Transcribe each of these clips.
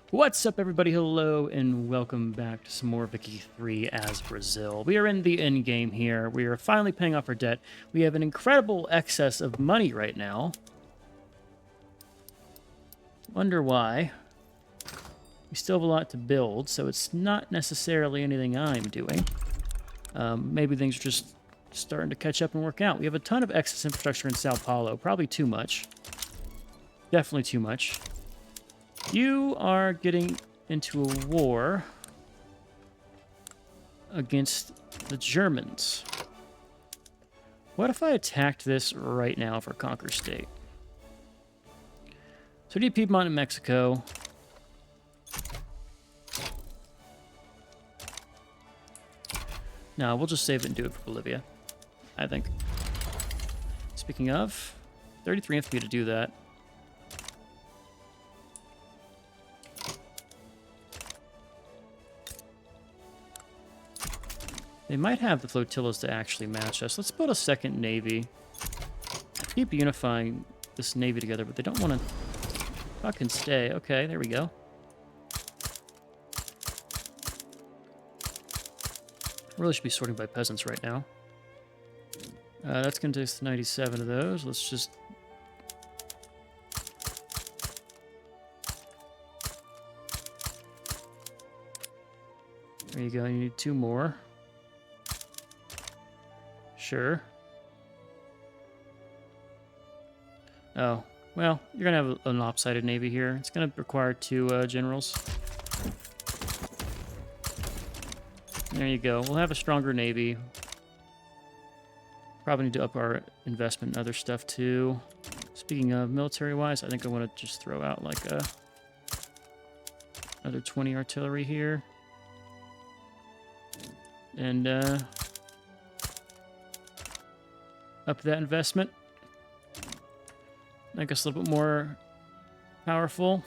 What's up, everybody? Hello, and welcome back to some more Vicky 3 as Brazil. We are in the end game here. We are finally paying off our debt. We have an incredible excess of money right now. Wonder why. We still have a lot to build, so it's not necessarily anything I'm doing. Maybe things are just starting to catch up and work out. We have a ton of excess infrastructure in Sao Paulo. Probably too much. Definitely too much. You are getting into a war against the Germans. What if I attacked this right now for Conquer State? So do Piedmont in Mexico. No, we'll just save it and do it for Bolivia, I think. Speaking of, 33 infantry to do that. They might have the flotillas to actually match us. Let's build a second navy. Keep unifying this navy together, but they don't want to fucking stay. Okay, there we go. Really should be sorting by peasants right now. That's going to take 97 of those. Let's just... There you go. You need 2 more. Sure. Oh, well, you're going to have an lopsided navy here. It's going to require 2 generals. There you go. We'll have a stronger navy. Probably need to up our investment in other stuff, too. Speaking of military-wise, I think I want to just throw out, like, another 20 artillery here. And, up that investment. Make us a little bit more powerful.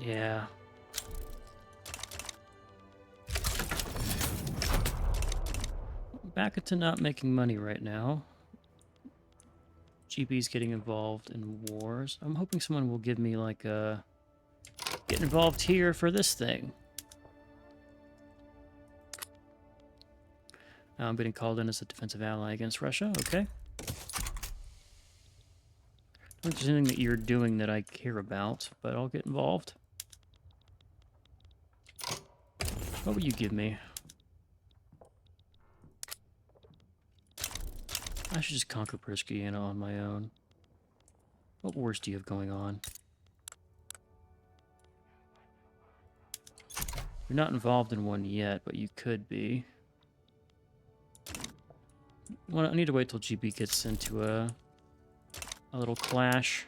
Yeah. Back to not making money right now. GB's getting involved in wars. I'm hoping someone will give me, like, get involved here for this thing. I'm getting called in as a defensive ally against Russia. Okay. I don't think there's anything that you're doing that I care about, but I'll get involved. What will you give me? I should just conquer Prisciana on my own. What wars do you have going on? You're not involved in one yet, but you could be. Well, I need to wait till GB gets into a little clash.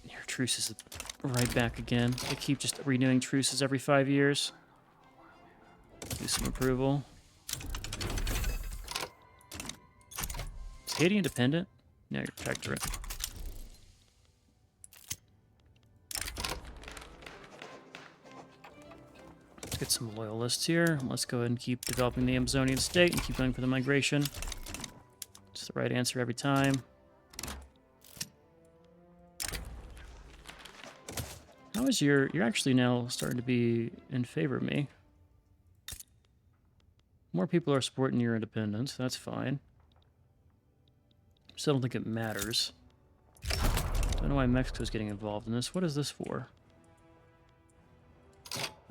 Your truce is right back again. They keep just renewing truces every 5 years. Do some approval. Is Haiti independent? No, you're protectorate. Get some loyalists here. Let's go ahead and keep developing the Amazonian state and keep going for the migration. It's the right answer every time. How is you're actually now starting to be in favor of me. More people are supporting your independence. That's fine. Still don't think it matters. Don't know why Mexico's getting involved in this. What is this for?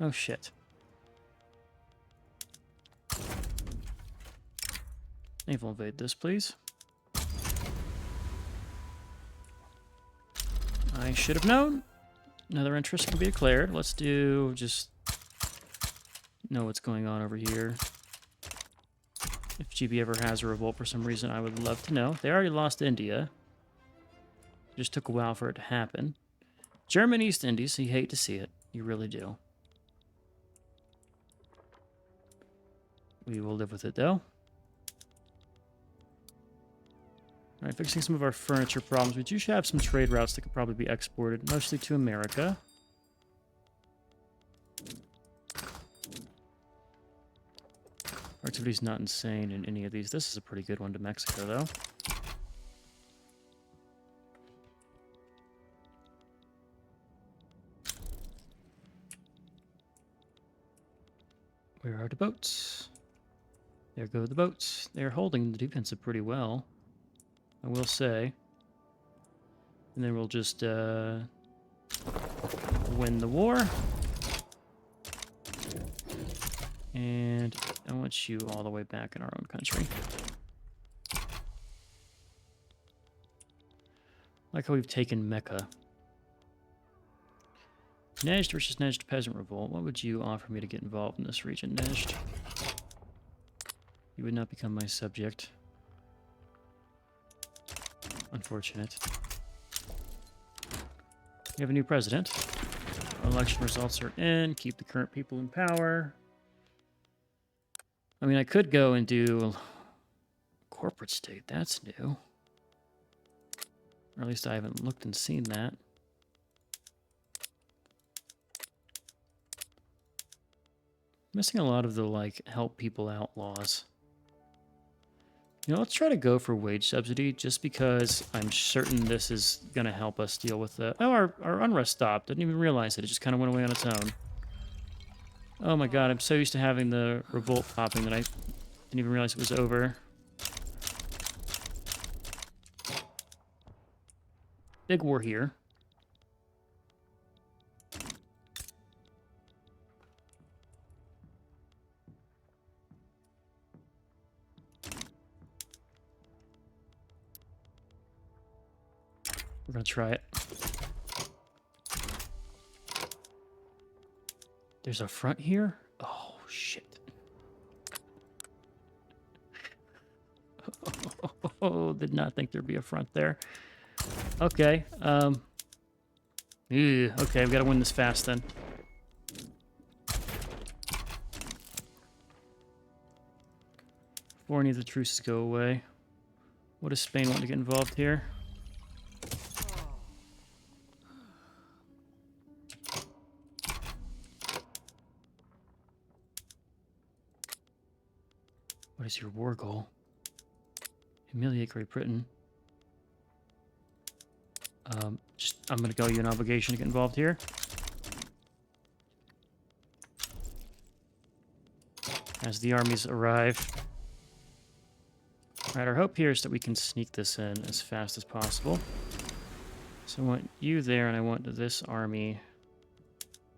Oh shit. Naval invade this, please. I should have known. Another interest can be declared. Let's do just know what's going on over here. If GB ever has a revolt for some reason, I would love to know. They already lost India. It just took a while for it to happen. German East Indies, you hate to see it. You really do. We will live with it, though. Alright, fixing some of our furniture problems. We do have some trade routes that could probably be exported, mostly to America. Activity's not insane in any of these. This is a pretty good one to Mexico, though. Where are the boats? There go the boats. They're holding the defensive pretty well, I will say. And then we'll just win the war. And I want you all the way back in our own country. Like how we've taken Mecca. Nejd versus Nejd Peasant Revolt. What would you offer me to get involved in this region, Nejd? You would not become my subject. Unfortunate. We have a new president. Election results are in. Keep the current people in power. I mean, I could go and do a corporate state. That's new. Or at least I haven't looked and seen that. Missing a lot of the, like, help people out laws. You know, let's try to go for wage subsidy, just because I'm certain this is going to help us deal with the... Oh, our unrest stopped. Didn't even realize it. It just kind of went away on its own. Oh my god, I'm so used to having the revolt popping that I didn't even realize it was over. Big war here. We're gonna try it. There's a front here? Oh, shit. Oh, did not think there'd be a front there. Okay, okay, we've got to win this fast then. Before any of the truces go away. What does Spain want to get involved here? What is your war goal? Humiliate Great Britain. I'm going to go you an obligation to get involved here. As the armies arrive. Alright, our hope here is that we can sneak this in as fast as possible. So I want you there, and I want this army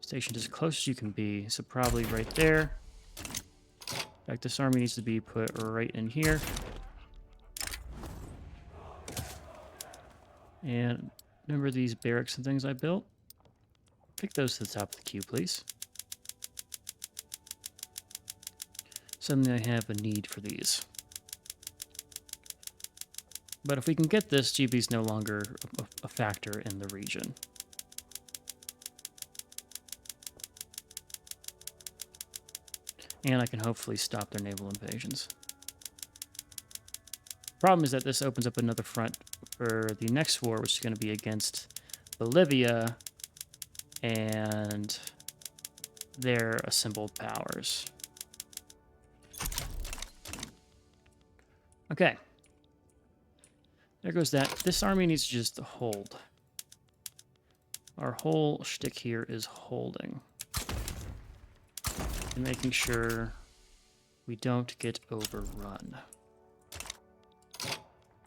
stationed as close as you can be. So probably right there. In fact, this army needs to be put right in here. And remember these barracks and things I built? Pick those to the top of the queue, please. Suddenly I have a need for these. But if we can get this, GB's no longer a factor in the region. And I can hopefully stop their naval invasions. Problem is that this opens up another front for the next war, which is going to be against Bolivia and their assembled powers. Okay. There goes that. This army needs to just hold. Our whole shtick here is holding. And making sure we don't get overrun.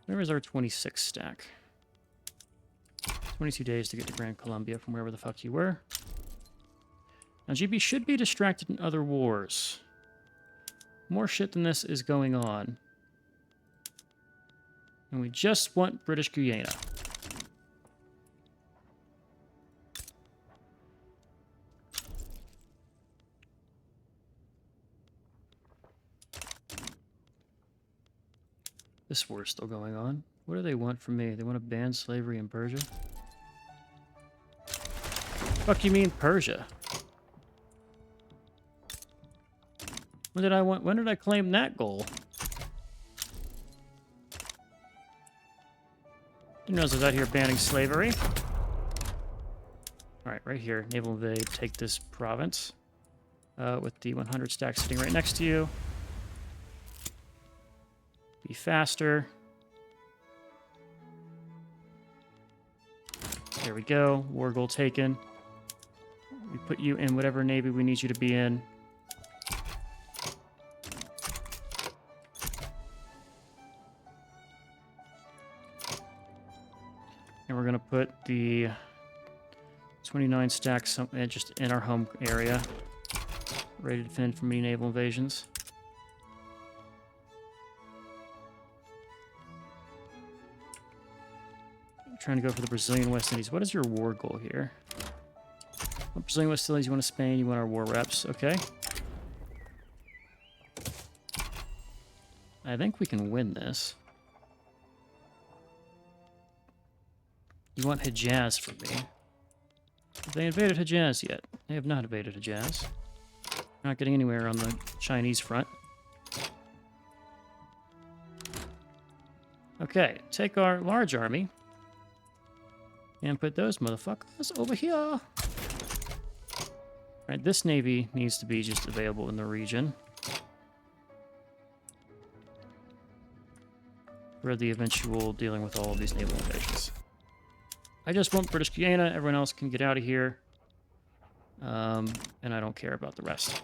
Where is our 26 stack? 22 days to get to Gran Colombia from wherever the fuck you were. Now, GB should be distracted in other wars. More shit than this is going on. And we just want British Guyana. This war's still going on. What do they want from me? They want to ban slavery in Persia? Fuck you mean Persia? When did I claim that goal? Who knows I was out here banning slavery? Alright, right here. Naval invade. Take this province. With the 100 stack sitting right next to you. be faster. There we go. War goal taken. We put you in whatever navy we need you to be in. And we're going to put the 29 stacks just in our home area. Ready to defend from any naval invasions. I'm trying to go for the Brazilian West Indies. What is your war goal here? What Brazilian West Indies? You want to Spain? You want our war reps? Okay. I think we can win this. You want Hejaz from me? Have they invaded Hejaz yet? They have not invaded Hejaz. Not getting anywhere on the Chinese front. Okay, take our large army and put those motherfuckers over here. All right, this navy needs to be just available in the region for the eventual dealing with all of these naval invasions. I just want British Guiana. Everyone else can get out of here. And I don't care about the rest.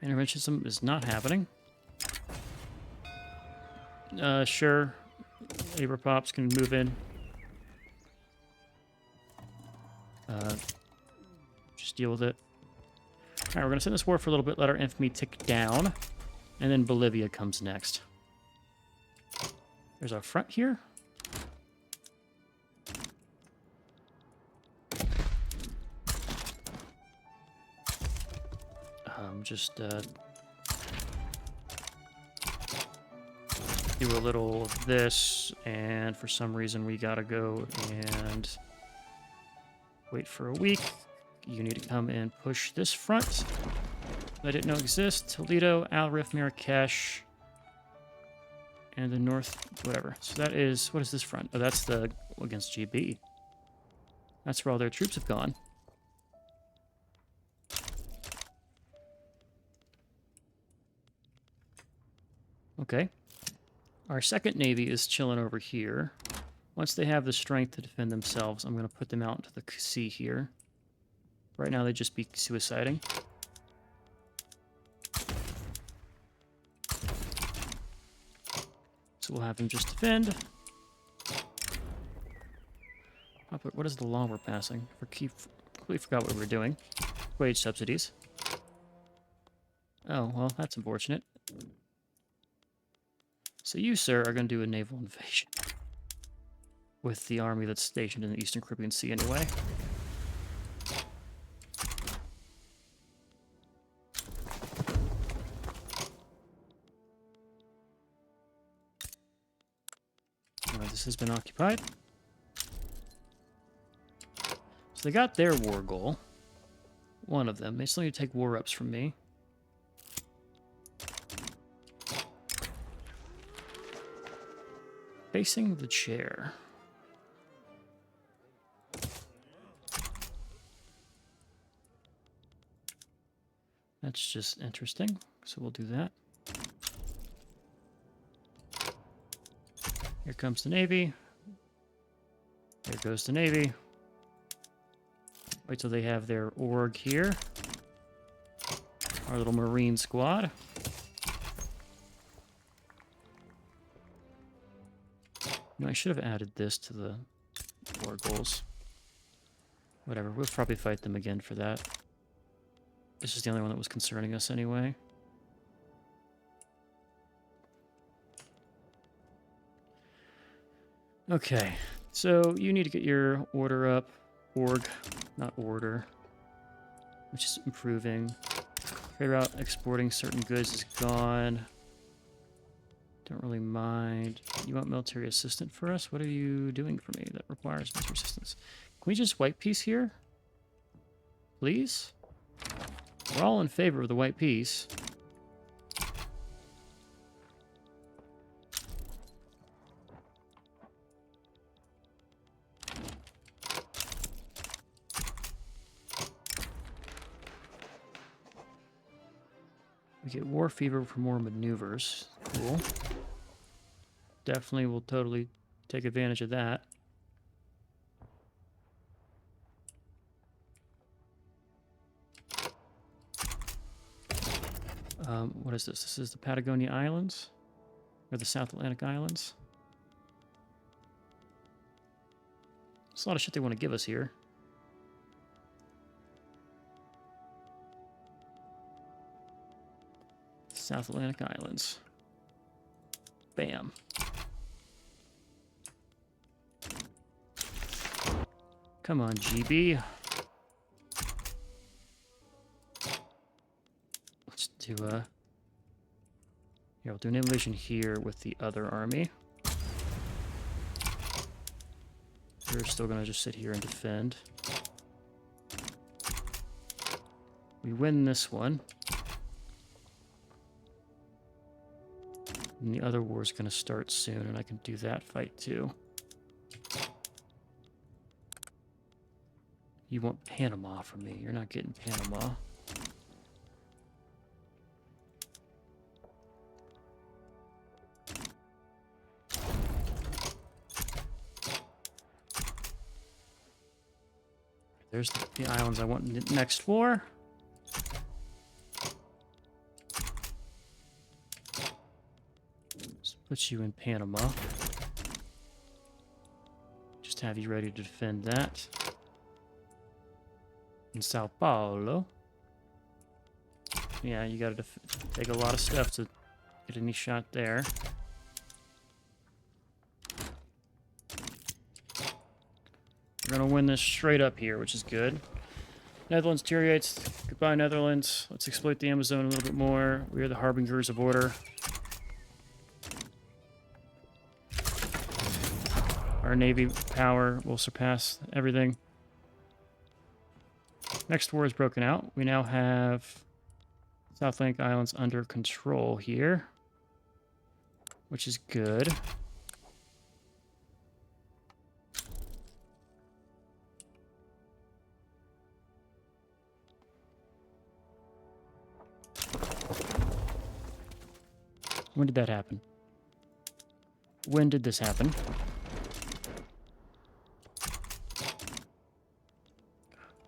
Interventionism is not happening. Sure. Labor Pops can move in. Just deal with it. Alright, we're going to send this war for a little bit, let our infamy tick down. And then Bolivia comes next. There's our front here. Just do a little of this, and for some reason we gotta go and wait for a week. You need to come and push this front that I didn't know exists. Toledo, Al Rif, Marrakesh, and the north, whatever. So that is, what is this front? Oh, that's the against GB. That's where all their troops have gone. Okay. Our second navy is chilling over here. Once they have the strength to defend themselves, I'm going to put them out into the sea here. Right now, they'd just be suiciding. So we'll have them just defend. What is the law we're passing? Completely forgot what we were doing. Wage subsidies. Oh, well, that's unfortunate. So you, sir, are going to do a naval invasion with the army that's stationed in the Eastern Caribbean Sea anyway. This has been occupied. So they got their war goal. One of them. They still need to take war reps from me. Facing the chair. That's just interesting. So we'll do that. Here comes the Navy. There goes the Navy. Wait till they have their org here. Our little Marine squad. You know, I should have added this to the war goals. Whatever, we'll probably fight them again for that. This is the only one that was concerning us anyway. Okay, so you need to get your order up. Org, not order. Which is improving. Trade route exporting certain goods is gone. Don't really mind. You want military assistant for us? What are you doing for me that requires military assistance? Can we just white peace here? Please? We're all in favor of the white peace. We get war fever for more maneuvers. Cool. Definitely will totally take advantage of that. What is this? This is the Patagonia Islands? Or the South Atlantic Islands? There's a lot of shit they want to give us here. South Atlantic Islands. Bam. Come on, GB. Let's do a... Here, we'll do an invasion here with the other army. We're still going to just sit here and defend. We win this one. And the other war is going to start soon, and I can do that fight too. You want Panama from me. You're not getting Panama. There's the islands I want in the next war. Let's put you in Panama. Just have you ready to defend that. In Sao Paulo. Yeah, you gotta take a lot of stuff to get any shot there. We're gonna win this straight up here, which is good. Netherlands deteriorates. Goodbye, Netherlands. Let's exploit the Amazon a little bit more. We are the harbingers of order. Our navy power will surpass everything. Next war is broken out. We now have South Atlantic Islands under control here, which is good. When did that happen? When did this happen?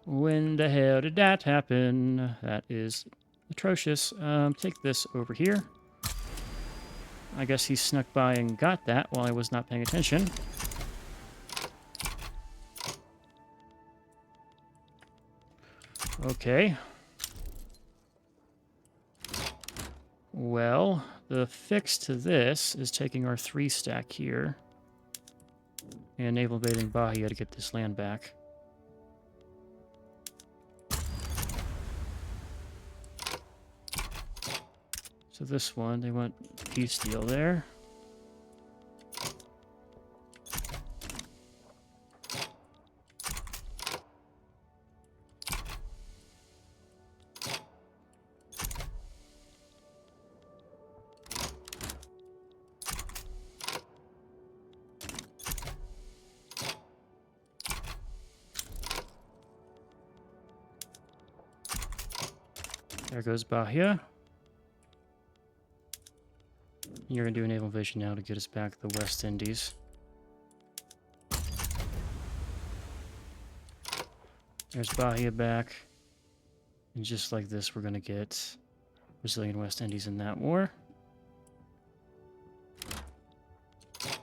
When the hell did that happen? That is atrocious. Take this over here. I guess he snuck by and got that while I was not paying attention. Okay. Well, the fix to this is taking our 3-stack here and naval invading Bahia to get this land back. So this one, they want peace deal there. There goes Bahia. You're going to do a naval invasion now to get us back to the West Indies. There's Bahia back. And just like this, we're going to get Brazilian West Indies in that war.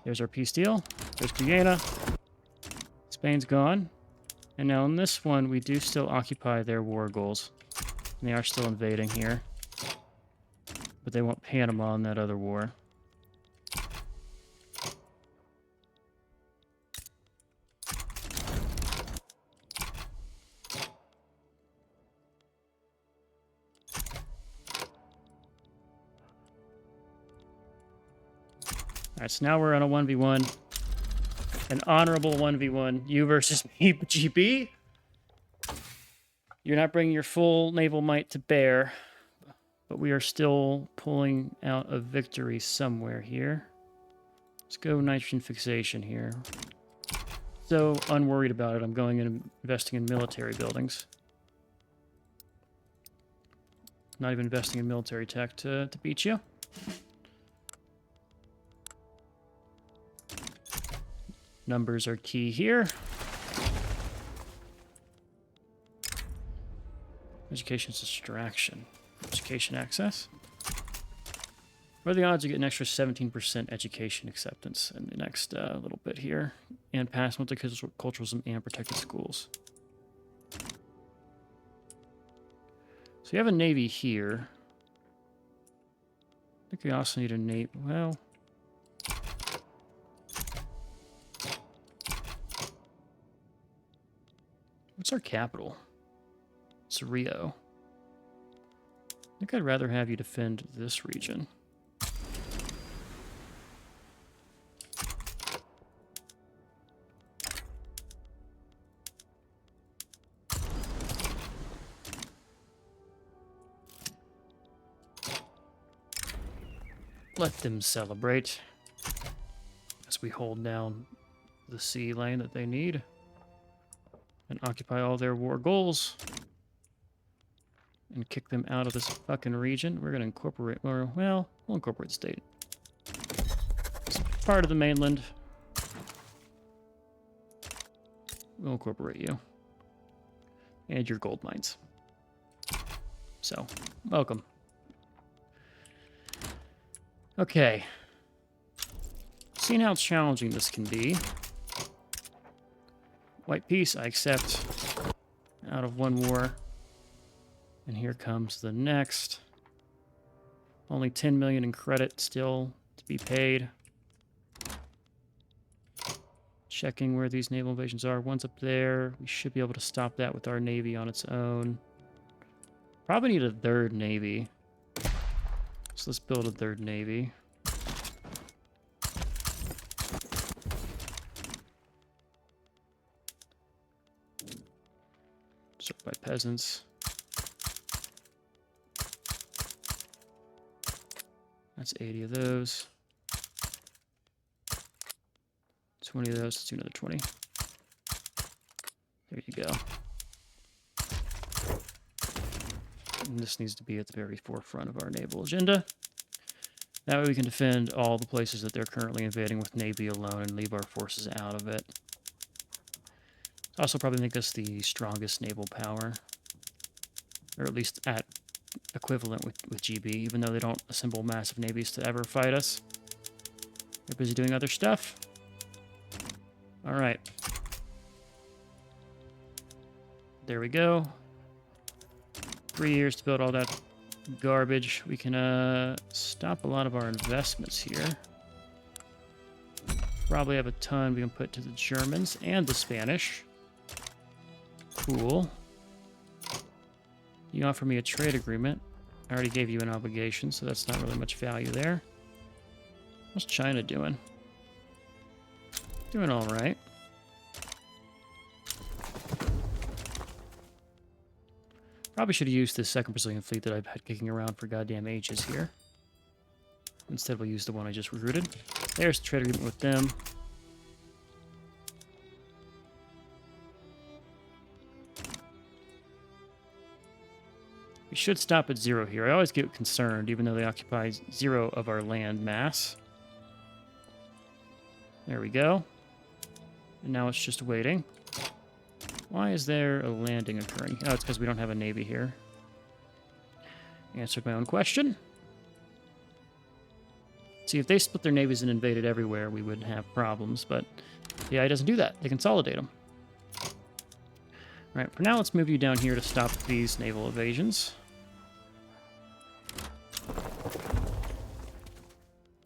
There's our peace deal. There's Guyana. Spain's gone. And now in this one, we do still occupy their war goals. And they are still invading here. But they want Panama in that other war. Alright, so now we're on a 1v1. An honorable 1v1. You versus me, GB. You're not bringing your full naval might to bear. But we are still pulling out a victory somewhere here. Let's go nitrogen fixation here. So unworried about it, I'm going and investing in military buildings. not even investing in military tech to beat you. Numbers are key here. Education's distraction. Education access. What are the odds you get an extra 17% education acceptance in the next little bit here? And pass multiculturalism and protected schools. So you have a navy here. I think we also need a navy. Well, what's our capital? It's Rio. I think I'd rather have you defend this region. Let them celebrate as we hold down the sea lane that they need and occupy all their war goals and kick them out of this fucking region. We're going to incorporate, or, well, we'll incorporate the state. It's part of the mainland. We'll incorporate you and your gold mines. So, welcome. Okay. Seeing how challenging this can be. White peace, I accept. Out of one war. And here comes the next. Only 10 million in credit still to be paid. Checking where these naval invasions are. One's up there. We should be able to stop that with our navy on its own. Probably need a third navy. So let's build a third navy. Served by peasants. That's 80 of those. 20 of those. Let's do another 20. There you go. And this needs to be at the very forefront of our naval agenda. That way we can defend all the places that they're currently invading with navy alone and leave our forces out of it. Also probably make us the strongest naval power. Or at least at equivalent with GB, even though they don't assemble massive navies to ever fight us. They're busy doing other stuff. Alright. There we go. 3 years to build all that garbage. We can stop a lot of our investments here. Probably have a ton we can put to the Germans and the Spanish. Cool. You offer me a trade agreement. I already gave you an obligation, so that's not really much value there. What's China doing? Doing all right. Probably should have used this second Brazilian fleet that I've had kicking around for goddamn ages here. Instead, we'll use the one I just recruited. There's the trade agreement with them. We should stop at 0 here. I always get concerned, even though they occupy 0 of our land mass. There we go. And now it's just waiting. Why is there a landing occurring? Oh, it's because we don't have a navy here. Answered my own question. See, if they split their navies and invaded everywhere, we would have problems, but the AI doesn't do that. They consolidate them. All right, for now, let's move you down here to stop these naval evasions.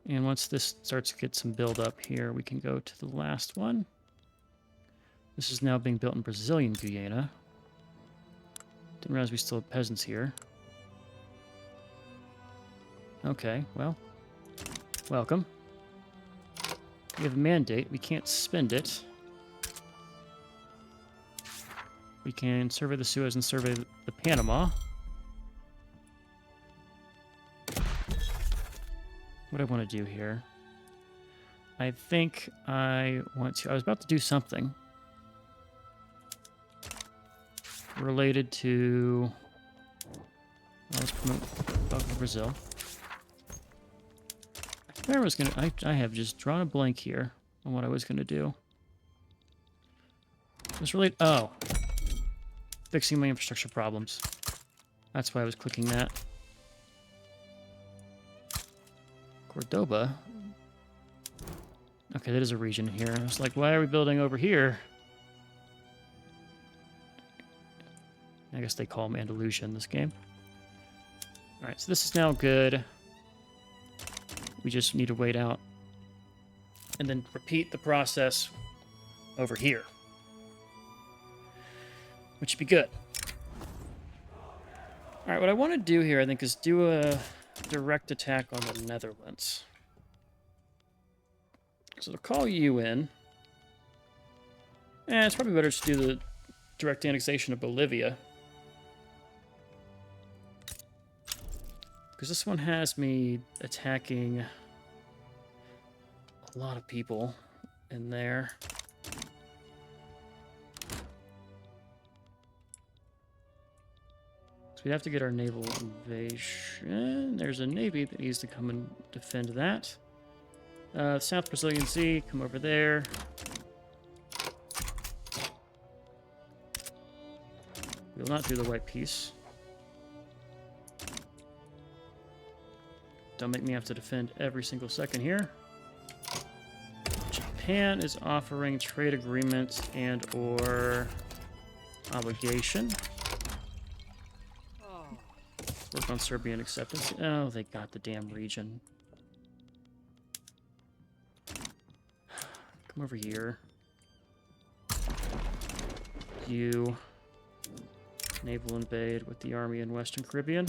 And once this starts to get some build up here, we can go to the last one. This is now being built in Brazilian Guyana. Didn't realize we still have peasants here. Okay, well, welcome. We have a mandate. We can't spend it. We can survey the Suez and survey the Panama. What do I want to do here? I think I want to... I was about to do something related to Let's promote Welcome to Brazil. I was gonna. I have just drawn a blank here on what I was gonna do. It was really fixing my infrastructure problems. That's why I was clicking that. Cordoba. Okay, that is a region here. I was like, why are we building over here? I guess they call them Andalusia in this game. Alright, so this is now good. We just need to wait out. And then repeat the process over here. Which should be good. Alright, what I want to do here, I think, is do a direct attack on the Netherlands. So to call you in. It's probably better to do the direct annexation of Bolivia. Because this one has me attacking a lot of people in there. So we have to get our naval invasion. There's a navy that needs to come and defend that. South Brazilian Sea, come over there. We will not do the white peace. Don't make me have to defend every single second here. Japan is offering trade agreement and or obligation. Work on Serbian acceptance. Oh, they got the damn region. Come over here. You naval invade with the army in Western Caribbean.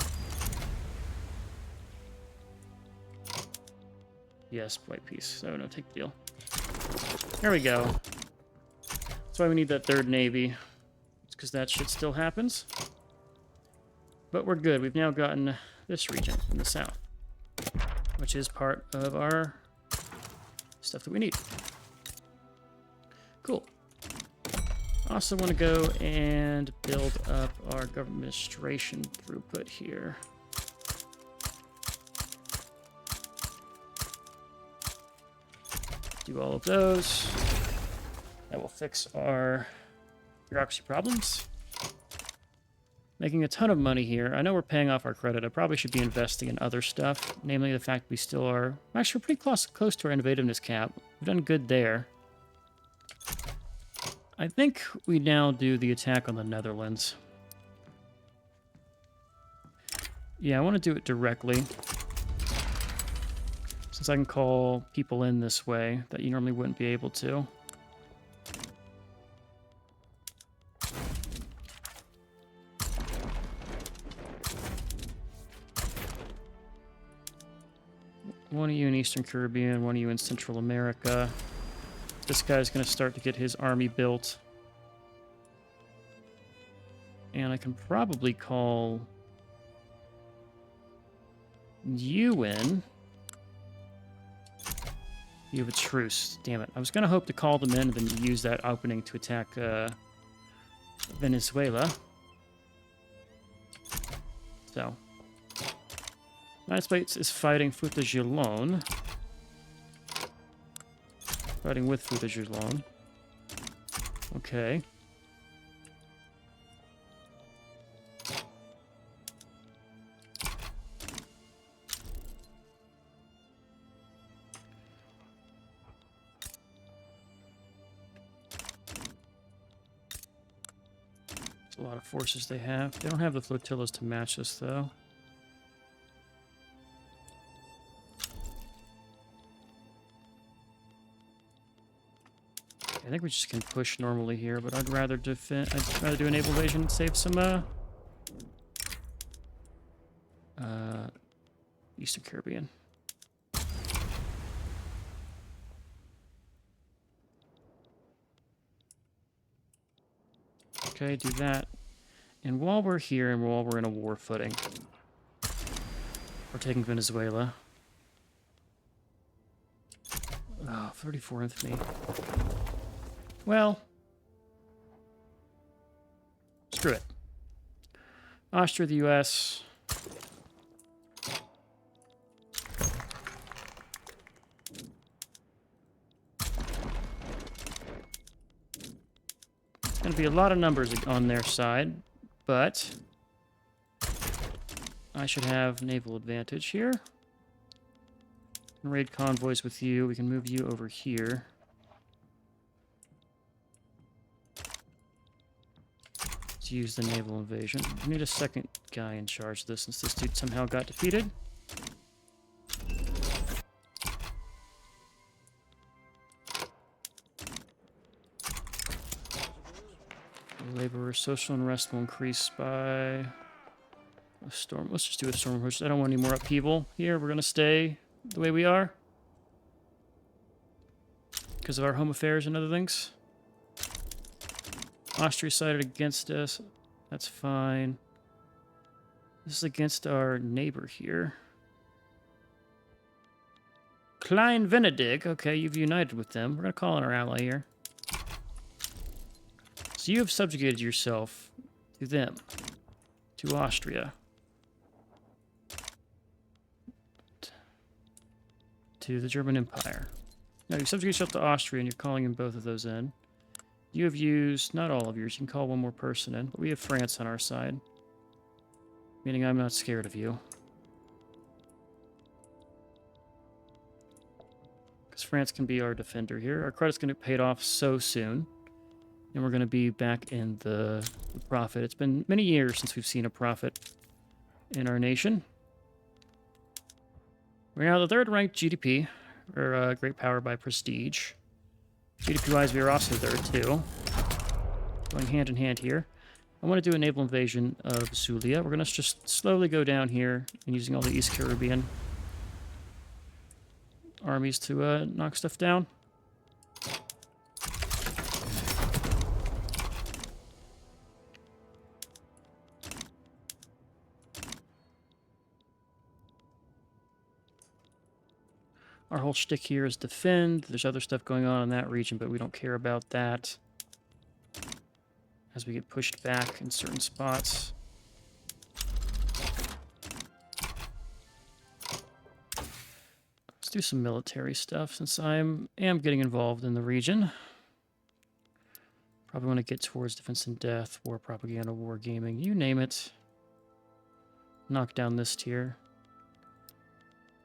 Yes, white peace. So no, take the deal. There we go. That's why we need that third navy. It's because that shit still happens. But we're good. We've now gotten this region in the south, which is part of our stuff that we need. Cool. Also want to go and build up our government administration throughput here. Do all of those. That will fix our bureaucracy problems. Making a ton of money here. I know we're paying off our credit. I probably should be investing in other stuff, namely the fact we still are... Actually, we're pretty close to our innovativeness cap. We've done good there. I think we now do the attack on the Netherlands. Yeah, I want to do it directly. Since I can call people in this way that you normally wouldn't be able to. One of you in Eastern Caribbean, one of you in Central America. This guy's going to start to get his army built. And I can probably call you in. You have a truce. Damn it. I was going to hope to call them in and then use that opening to attack Venezuela. So. United States is fighting Futagilon. Fighting with Futagilon. Okay. There's a lot of forces they have. They don't have the flotillas to match this, though. I think we just can push normally here, but I'd rather defend. I'd rather do a naval invasion and save some Eastern Caribbean. Okay, do that. And while we're here and while we're in a war footing, we're taking Venezuela. Oh, 34 infantry. Well, screw it. Austria, the US. going to be a lot of numbers on their side, but I should have naval advantage here. Raid convoys with you. We can move you over here. Let's use the naval invasion. We need a second guy in charge of this since this dude somehow got defeated. Labor social unrest will increase by a storm. Let's just do a storm push. I don't want any more upheaval here. We're going to stay the way we are because of our home affairs and other things. Austria sided against us. That's fine. This is against our neighbor here. Klein Venedig. Okay, you've united with them. We're going to call in our ally here. So you have subjugated yourself to them, to Austria, to the German Empire. Now you subjugate yourself to Austria and you're calling in both of those in. You have used, not all of yours, you can call one more person in, but we have France on our side, meaning I'm not scared of you. Because France can be our defender here. Our credit's going to get paid off so soon. And we're going to be back in the profit. It's been many years since we've seen a profit in our nation. We're now the third ranked GDP, or great power by prestige. GDP-wise, we are also third too. Going hand in hand here. I want to do a naval invasion of Zulia. We're going to just slowly go down here and using all the East Caribbean armies to knock stuff down. Our whole shtick here is defend. There's other stuff going on in that region, but we don't care about that as we get pushed back in certain spots. Let's do some military stuff since I am getting involved in the region. Probably want to get towards defense and death, war propaganda, war gaming, you name it. Knock down this tier.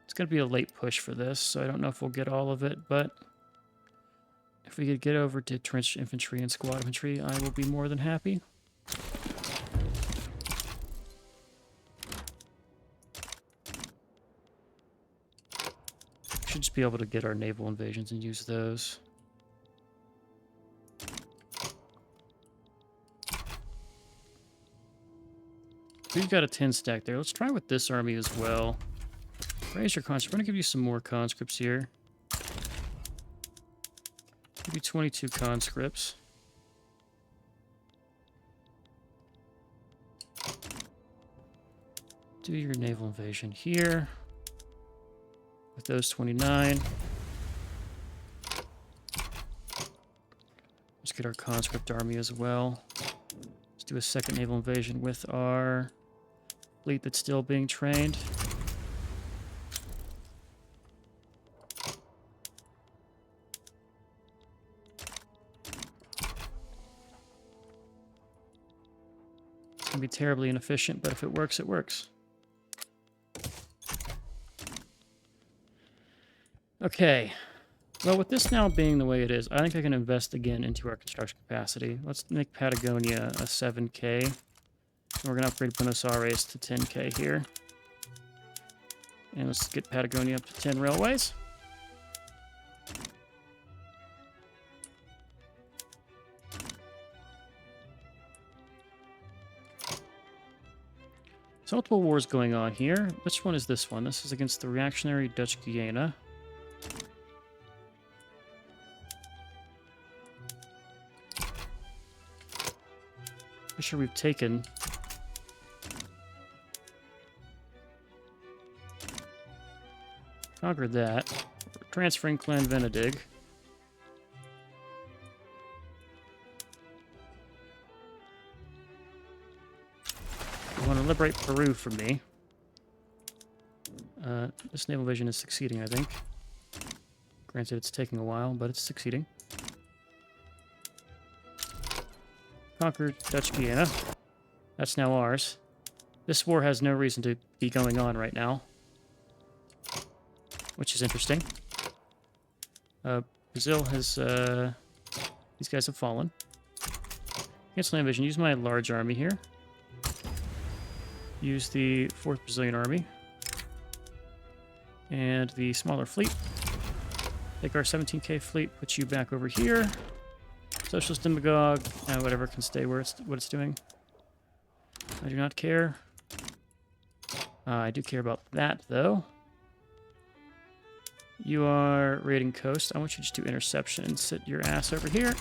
It's going to be a late push for this, so I don't know if we'll get all of it, but if we could get over to trench infantry and squad infantry, I will be more than happy. Should just be able to get our naval invasions and use those. We've got a 10 stack there. Let's try with this army as well. Raise your conscripts. We're going to give you some more conscripts here. Give you 22 conscripts. Do your naval invasion here. With those 29. Let's get our conscript army as well. Let's do a second naval invasion with our fleet that's still being trained. Can be terribly inefficient, but if it works, it works. Okay. Well, with this now being the way it is, I think I can invest again into our construction capacity. Let's make Patagonia a 7K. And we're going to upgrade Buenos Aires to 10K here. And let's get Patagonia up to 10 railways. So multiple wars going on here. Which one is this one? This is against the reactionary Dutch Guiana. Pretty sure we've taken conquered that. We're transferring Clan Venedig. You want to liberate Peru from me. This naval invasion is succeeding, I think. Granted, it's taking a while, but it's succeeding. conquered Dutch Guiana. That's now ours. This war has no reason to be going on right now, which is interesting. Brazil has... these guys have fallen. Cancel invasion. Use my large army here. Use the 4th Brazilian Army. And the smaller fleet. Take our 17k fleet, put you back over here. Socialist demagogue, whatever can stay where what it's doing. I do not care. I do care about that, though. You are raiding coast. I want you to just do interception and sit your ass over here.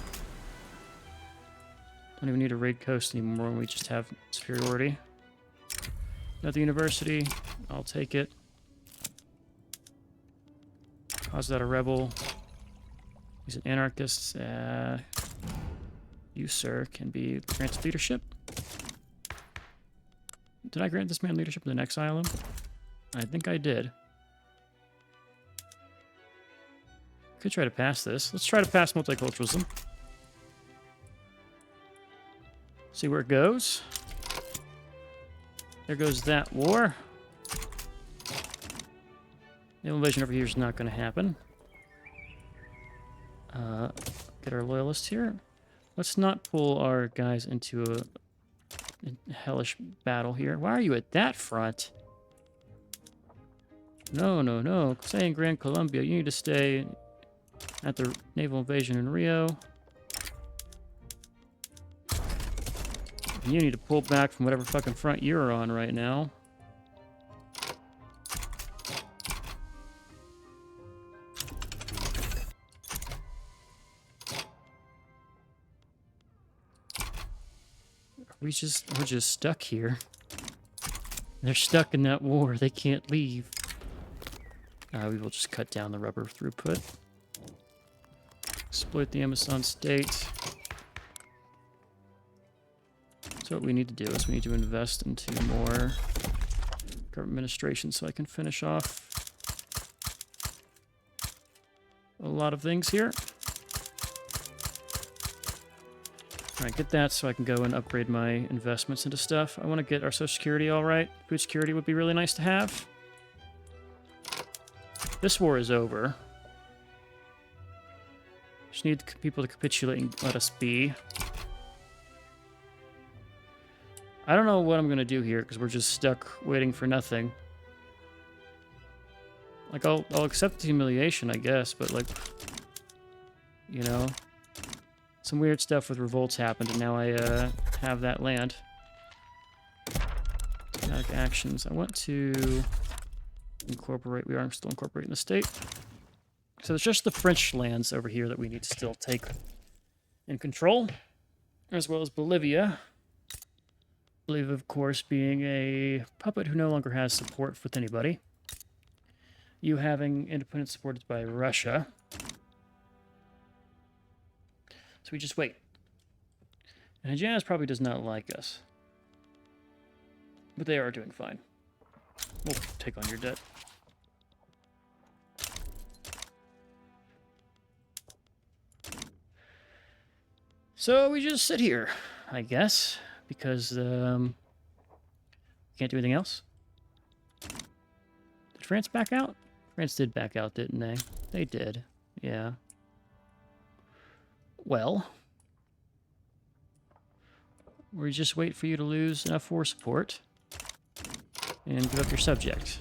Don't even need to raid coast anymore when we just have superiority. Another university. I'll take it. Cause that a rebel. He's an anarchist. You, sir, can be granted leadership. Did I grant this man leadership in the next island? I think I did. Could try to pass this. Let's try to pass multiculturalism. See where it goes. There goes that war. The invasion over here is not going to happen. Get our loyalists here. Let's not pull our guys into a hellish battle here. Why are you at that front? No, no, no. Saying Gran Colombia, you need to stay at the naval invasion in Rio. And you need to pull back from whatever fucking front you're on right now. We're just stuck here. They're stuck in that war. They can't leave. We will just cut down the rubber throughput. Exploit the Amazon state. So what we need to do is we need to invest into more government administration so I can finish off a lot of things here. Alright, get that so I can go and upgrade my investments into stuff. I want to get our Social Security all right. Food security would be really nice to have. This war is over. Just need people to capitulate and let us be. I don't know what I'm going to do here because we're just stuck waiting for nothing. Like, I'll accept the humiliation, I guess, but, like, you know, some weird stuff with revolts happened, and now I have that land. Dramatic actions. I want to incorporate. We are still incorporating the state. So it's just the French lands over here that we need to still take in control, as well as Bolivia. Bolivia, of course, being a puppet who no longer has support with anybody. You having independence supported by Russia. So we just wait. And Hejaz probably does not like us. But they are doing fine. We'll take on your debt. So we just sit here, I guess, because we can't do anything else. Did France back out? France did back out, didn't they? They did, yeah. Well, we just wait for you to lose enough war support and give up your subject.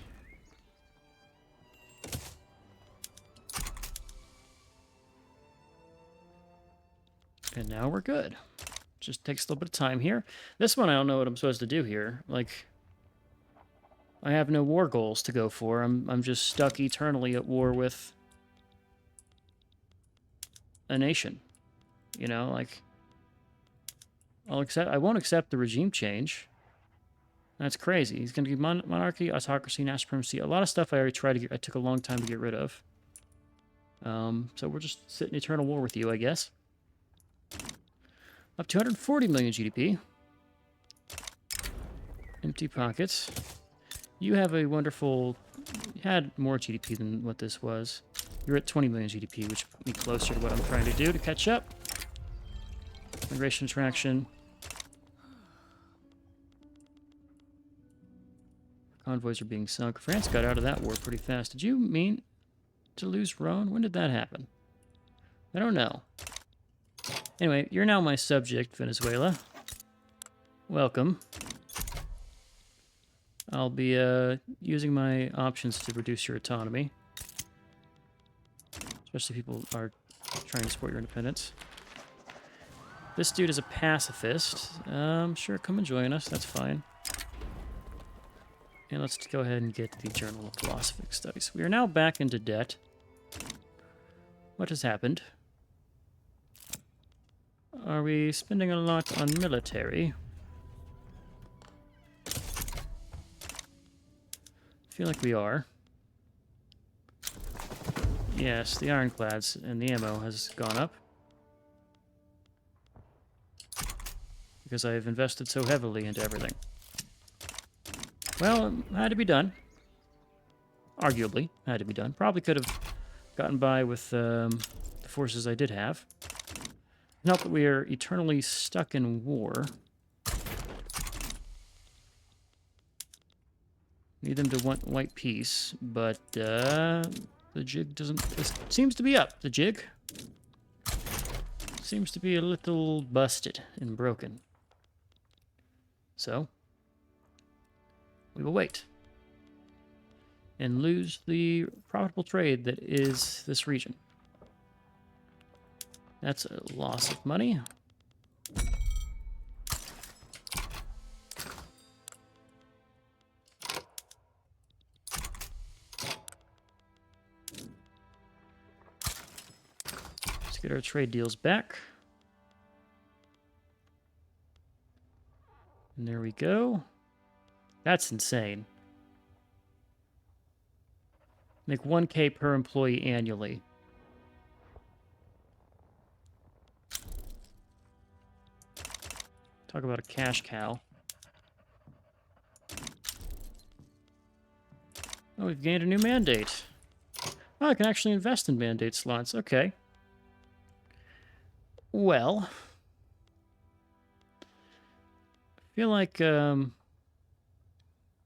And now we're good. Just takes a little bit of time here. This one, I don't know what I'm supposed to do here. Like, I have no war goals to go for. I'm just stuck eternally at war with a nation. You know, like, I won't accept the regime change. That's crazy. He's going to be monarchy, autocracy, national supremacy. A lot of stuff I already tried to get. I took a long time to get rid of. So we're just sitting in eternal war with you, I guess. Up to 240 million GDP. Empty pockets. You have a wonderful... You had more GDP than what this was. You're at 20 million GDP, which put me closer to what I'm trying to do to catch up. Migration attraction. Convoys are being sunk. France got out of that war pretty fast. Did you mean to lose Rhone? When did that happen? I don't know. Anyway, you're now my subject, Venezuela. Welcome. I'll be using my options to reduce your autonomy. Especially if people are trying to support your independence. This dude is a pacifist. Sure, come and join us. That's fine. And let's go ahead and get the Journal of Philosophic Studies. We are now back into debt. What has happened? Are we spending a lot on military? I feel like we are. Yes, the ironclads and the ammo has gone up. Because I've invested so heavily into everything. Well, it had to be done. Arguably, had to be done. Probably could have gotten by with the forces I did have. Not that we are eternally stuck in war. Need them to want white peace, but the jig doesn't... It seems to be up, the jig. Seems to be a little busted and broken. So, we will wait. And lose the profitable trade that is this region. That's a loss of money. Let's get our trade deals back. And there we go. That's insane. Make 1K per employee annually. Talk about a cash cow. Oh, we've gained a new mandate. Oh, I can actually invest in mandate slots. Okay. Well, I feel like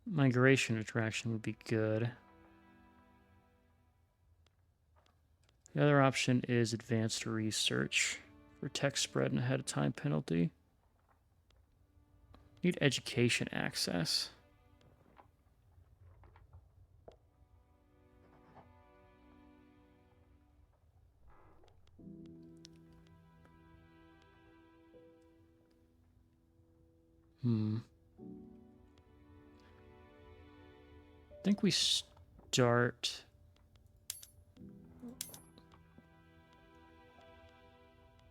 migration attraction would be good. The other option is advanced research for text spread and ahead of time penalty. Need education access. I think we start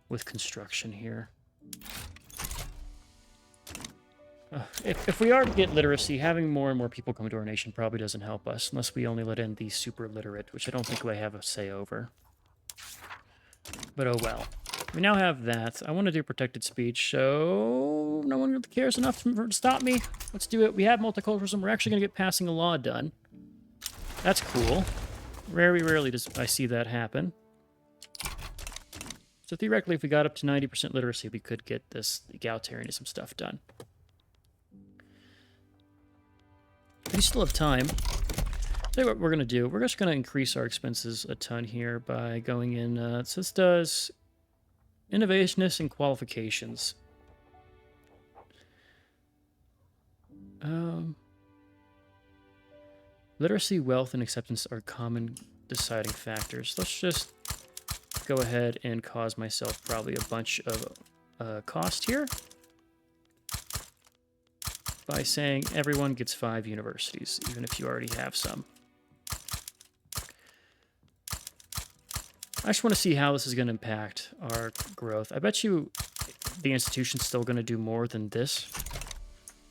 with construction here. If we are to get literacy, having more and more people come to our nation probably doesn't help us, unless we only let in the super literate, which I don't think we have a say over. But oh well. We now have that. I want to do protected speech, so no one really cares enough to stop me. Let's do it. We have multiculturalism. We're actually going to get passing a law done. That's cool. Very rarely does I see that happen. So theoretically, if we got up to 90% literacy, we could get this egalitarianism stuff done. We still have time. Tell you what we're going to do. We're just going to increase our expenses a ton here by going in. So this does innovationness and qualifications. Literacy, wealth, and acceptance are common deciding factors. Let's just go ahead and cause myself probably a bunch of cost here by saying everyone gets 5 universities, even if you already have some. I just want to see how this is going to impact our growth. I bet you the institution's still going to do more than this,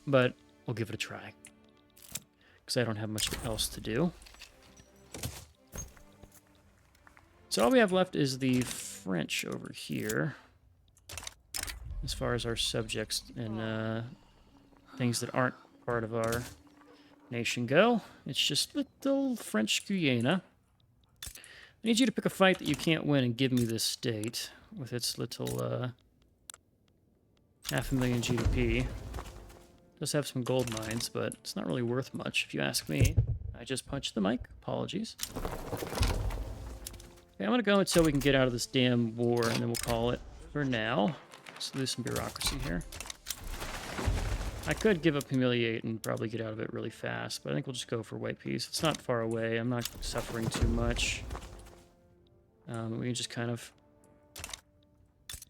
but we'll give it a try, because I don't have much else to do. So all we have left is the French over here, as far as our subjects and things that aren't part of our nation go. It's just little French Guyana. I need you to pick a fight that you can't win and give me this state with its little 500,000 GDP. Does have some gold mines, but it's not really worth much, if you ask me. I just punched the mic. Apologies. Okay, I'm going to go until we can get out of this damn war, and then we'll call it for now. Let's lose some bureaucracy here. I could give up Humiliate and probably get out of it really fast, but I think we'll just go for White Peace. It's not far away. I'm not suffering too much. We can just kind of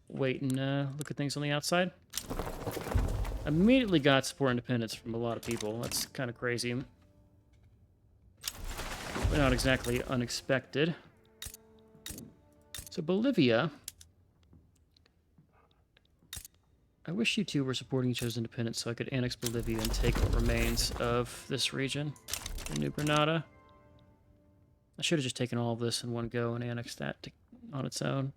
wait and look at things on the outside. Immediately got support independence from a lot of people. That's kind of crazy. But not exactly unexpected. So Bolivia... I wish you two were supporting each other's independence so I could annex Bolivia and take what remains of this region, the New Granada. I should have just taken all of this in one go and annexed that on its own.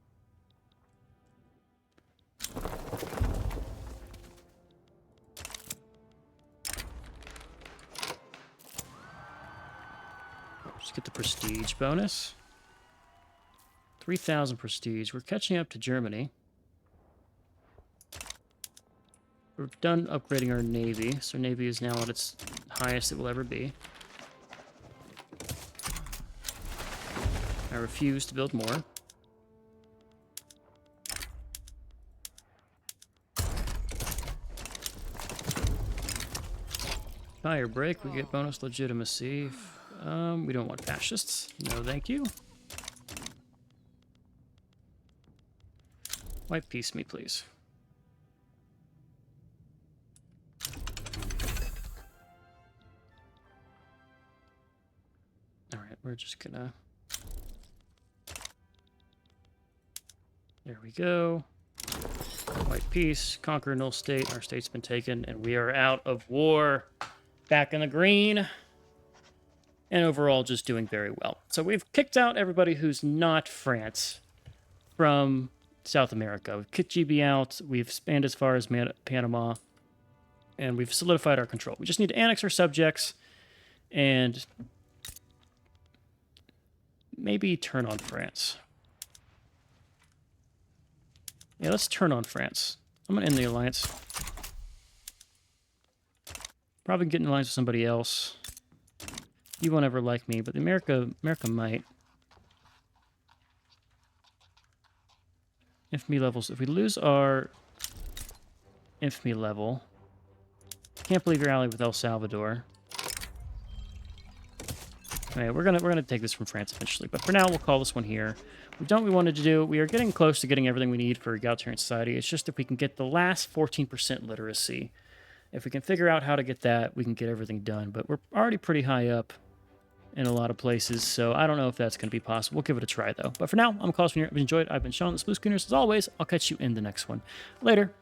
Just get the prestige bonus. 3,000 prestige. We're catching up to Germany. We're done upgrading our navy, so navy is now at its highest it will ever be. I refuse to build more. Fire break, we get bonus legitimacy. We don't want fascists. No, thank you. White peace me, please. Alright, we're just gonna... There we go. White peace, conquer null state. Our state's been taken, and we are out of war. Back in the green. And overall, just doing very well. So we've kicked out everybody who's not France from South America. We've kicked GB out. We've spanned as far as Panama. And we've solidified our control. We just need to annex our subjects and maybe turn on France. Yeah, let's turn on France. I'm going to end the alliance. Probably get in alliance with somebody else. You won't ever like me, but America might. Infamy levels. If we lose our infamy level, can't believe you're allied with El Salvador. Okay, we're gonna take this from France eventually, but for now we'll call this one here. We've done what we wanted to do. We are getting close to getting everything we need for egalitarian society. It's just if we can get the last 14% literacy. If we can figure out how to get that, we can get everything done. But we're already pretty high up in a lot of places, so I don't know if that's going to be possible. We'll give it a try, though. But for now, I'm Klaus from here. I've enjoyed. I've been Sean, the Spruce Schooners. As always, I'll catch you in the next one. Later.